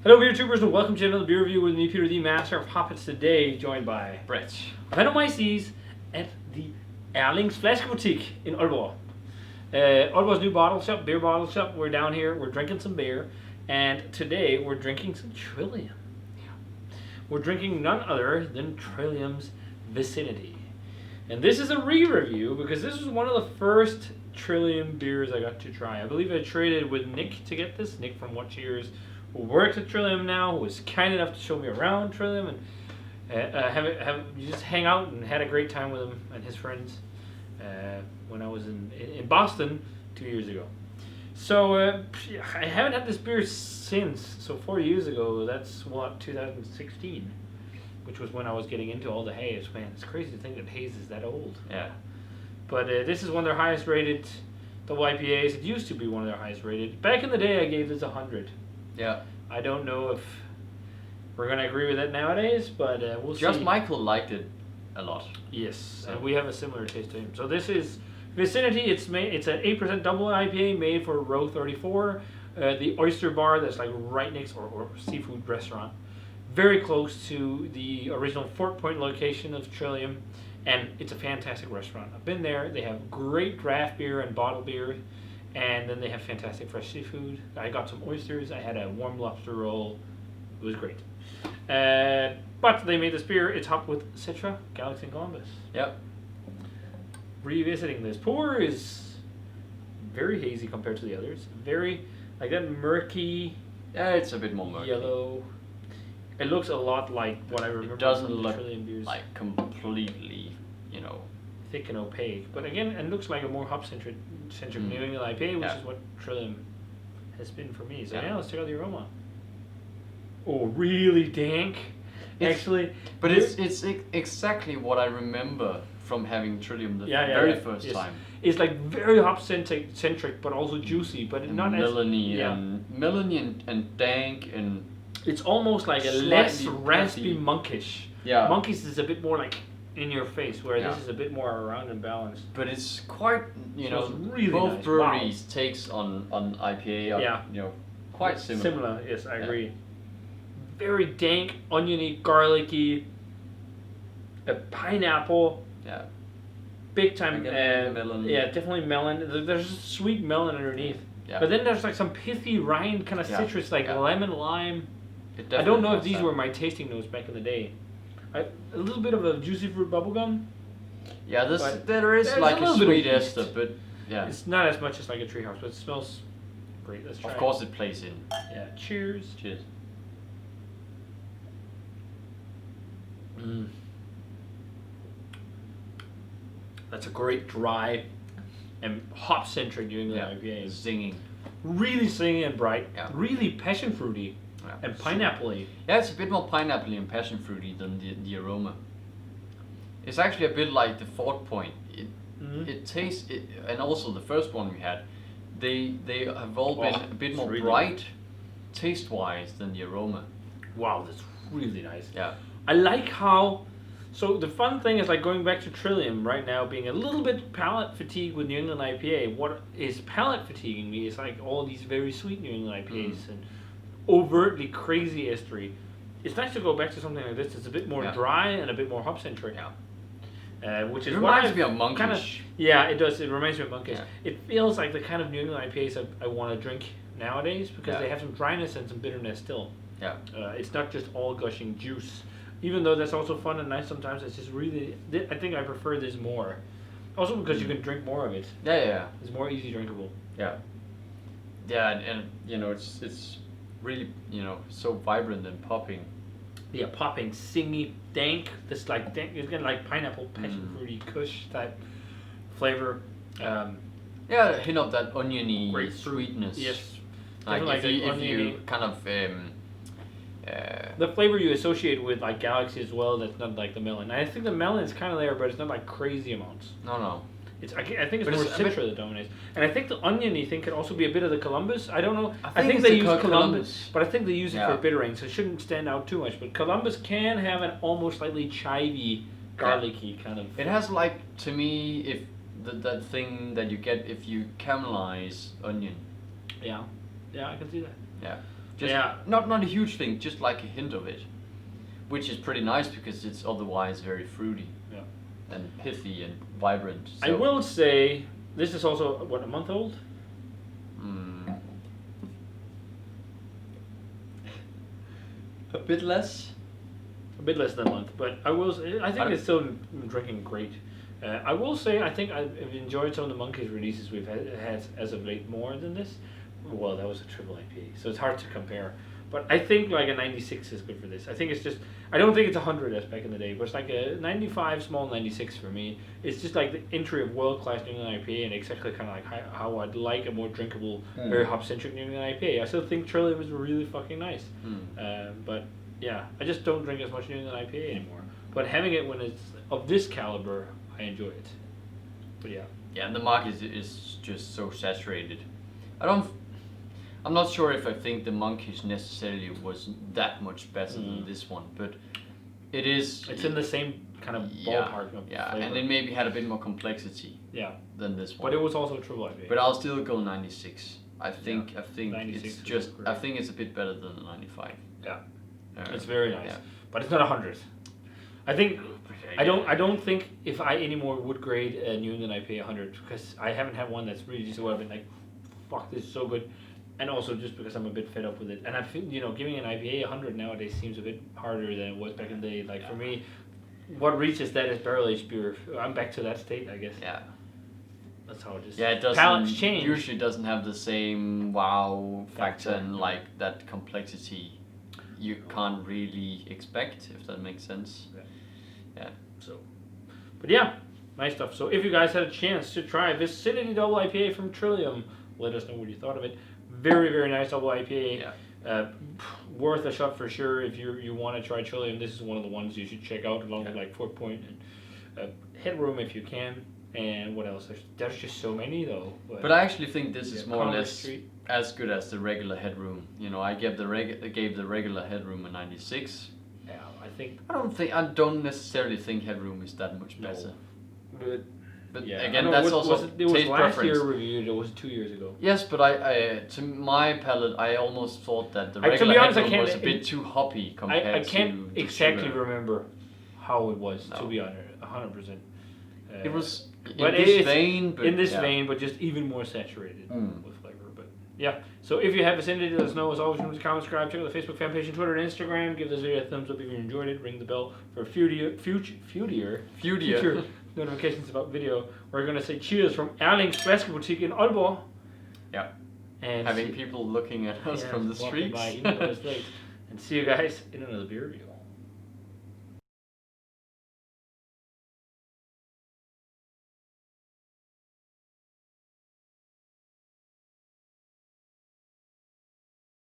Hello beer tubers and welcome to another beer review with me, Peter, the master of hoppets, today, joined by Brett. Venomyces at the Erling's Flaskebutik in Aalborg. Aalborg's new beer bottle shop. We're down here, we're drinking some beer, and today we're drinking some Trillium. We're drinking none other than Trillium's Vicinity. And this is a re-review because this was one of the first Trillium beers I got to try. I believe I traded with Nick to get this, Nick from What Cheers, who works at Trillium now, who was kind enough to show me around Trillium and have just hang out and had a great time with him and his friends when I was in Boston 2 years ago. So I haven't had this beer since. So 4 years ago, that's what, 2016, which was when I was getting into all the haze. Man, it's crazy to think that haze is that old. Yeah. But this is one of their highest rated double IPAs. It used to be one of their highest rated. Back in the day, I gave this 100. Yeah. I don't know if we're going to agree with that nowadays, but we'll see. Just Michael liked it a lot. Yes, so. And we have a similar taste to him. So this is Vicinity. It's an 8% double IPA made for Row 34, the oyster bar that's like right next, or seafood restaurant, very close to the original Fort Point location of Trillium, and it's a fantastic restaurant. I've been there. They have great draft beer and bottled beer. And then they have fantastic fresh seafood. I got some oysters. I had a warm lobster roll. It was great. But they made this beer. It's hopped with Citra, Galaxy, and Columbus. Yep. Revisiting this pour is very hazy compared to the others. Very, like that murky. Yeah, it's a bit more murky. Yellow. It looks a lot like what I remember. It doesn't from the look Trillium beers. like completely, thick and opaque. But again, it looks like a more hop-centric New England IPA, which is what Trillium has been for me. So yeah, let's check out the aroma. Oh, really dank. Actually. But it's exactly what I remember from having Trillium the very first time. It's like very hop-centric, but also juicy, but and not melony as... melony and dank and... It's almost like a less raspy monkish. Yeah. Monkish is a bit more like in your face, where this is a bit more around and balanced. But it's quite, really both nice. breweries takes on IPA are, quite similar. Similar, yes, I agree. Very dank, oniony, garlicky, a pineapple. Yeah. Big time. Melon. Yeah, definitely melon. There's a sweet melon underneath. Yeah. But then there's like some pithy rind kind of citrus, like lemon, lime. I don't know if these were my tasting notes back in the day. A little bit of a juicy fruit bubblegum. Yeah, there is like a sweet ester, but yeah. It's not as much as like a treehouse, but it smells great. Let's try Of course it plays in. Yeah, cheers. Cheers. That's a great dry and hop-centric New England IPA. Singing. Really singing and bright. Yeah. Really passion fruity. Yeah. And pineapple-y. Yeah, it's a bit more pineapple-y and passion fruity than the aroma. It's actually a bit like the Fort Point. It tastes, and also the first one we had, they have all been a bit more bright taste-wise than the aroma. Wow, that's really nice. Yeah. I like how... So the fun thing is like going back to Trillium right now being a little bit palate fatigued with New England IPA. What is palate fatiguing me is like all these very sweet New England IPAs and overtly crazy estery. It's nice to go back to something like this. It's a bit more dry and a bit more hop-centric. Which is reminds me of monkish. It does. It reminds me of monkish. Yeah. It feels like the kind of New England IPAs I want to drink nowadays because they have some dryness and some bitterness still. Yeah. It's not just all gushing juice. Even though that's also fun and nice sometimes, it's just really... I think I prefer this more. Also because you can drink more of it. Yeah. It's more easy drinkable. Yeah. Yeah, and it's really, so vibrant and popping. Yeah, popping, singy, dank. This like dank, it's getting like pineapple, passion fruity, kush type flavor. Yeah, a hint of that oniony sweetness. Yes. Like if you kind of the flavor you associate with like Galaxy as well. That's not like the melon. I think the melon is kind of there, but it's not like crazy amounts. No. I think it's more Citra that dominates, and I think the oniony thing could also be a bit of the Columbus. I don't know. I think they use Columbus, but I think they use it for bittering, so it shouldn't stand out too much. But Columbus can have an almost slightly chivy, garlicky kind of. It has like, to me, if that thing that you get if you caramelize onion. Yeah, I can see that. Yeah. Just not a huge thing, just like a hint of it, which is pretty nice because it's otherwise very fruity and pithy and vibrant. So. I will say this is also a month old. A bit less. A bit less than a month, but I think it's still drinking great. I will say I think I've enjoyed some of the Monkeys releases we've had as of late more than this. Well, that was a triple IPA, so it's hard to compare. But I think like a 96 is good for this. I think it's just, I don't think it's 100 as back in the day, but it's like a 95, small 96 for me. It's just like the entry of world-class New England IPA and exactly kind of like how I'd like a more drinkable, very hop-centric New England IPA. I still think Trillium is really fucking nice. But yeah, I just don't drink as much New England IPA anymore. But having it when it's of this caliber, I enjoy it. But yeah. Yeah, and the market is just so saturated. I'm not sure if I think the Monkeys necessarily was that much better than this one, but it is. It's in the same kind of ballpark of flavor. And it maybe had a bit more complexity. Than this one. But it was also a triple IPA. But I'll still go 96. I think it's just. I think it's a bit better than the 95. Yeah. It's very nice, but it's not 100. I think. I don't think if I anymore would grade a New England IPA 100 because I haven't had one that's really just I've been like, fuck, this is so good. And also just because I'm a bit fed up with it. And I feel, giving an IPA 100 nowadays seems a bit harder than it was back in the day. Like for me, what reaches that is barrel-aged beer. I'm back to that state, I guess. Yeah. That's how it is. Yeah, it doesn't. Palates change. Usually doesn't have the same wow factor and like that complexity you can't really expect, if that makes sense. Yeah. So, but yeah, nice stuff. So if you guys had a chance to try Vicinity Double IPA from Trillium, let us know what you thought of it. Very, very nice double IPA. Worth a shot for sure. If you want to try Trillium, this is one of the ones you should check out, along with like 4 Point and Headroom if you can. And what else? There's just so many though. But I actually think this is more or less as good as the regular Headroom. I gave the regular Headroom a 96. Yeah, I don't necessarily think Headroom is that much better. But again, that's also it was taste last preference. year reviewed. It was 2 years ago. Yes, but I to my palate, I almost thought that the regular Headroom was a bit too hoppy compared to. I can't exactly remember how it was, to be honest, 100%. It was in this vein, but just even more saturated with flavor. But yeah, so if you have Vicinity, let us know. As always, remember to comment, subscribe, check out the Facebook fan page, and Twitter and Instagram. Give this video a thumbs up if you enjoyed it. Ring the bell for future notifications about video. We're going to say cheers from Erling's Flaskebutik in Aalborg. Yeah. And having people looking at us from the streets. By, even though it's late. And see you guys in another beer review.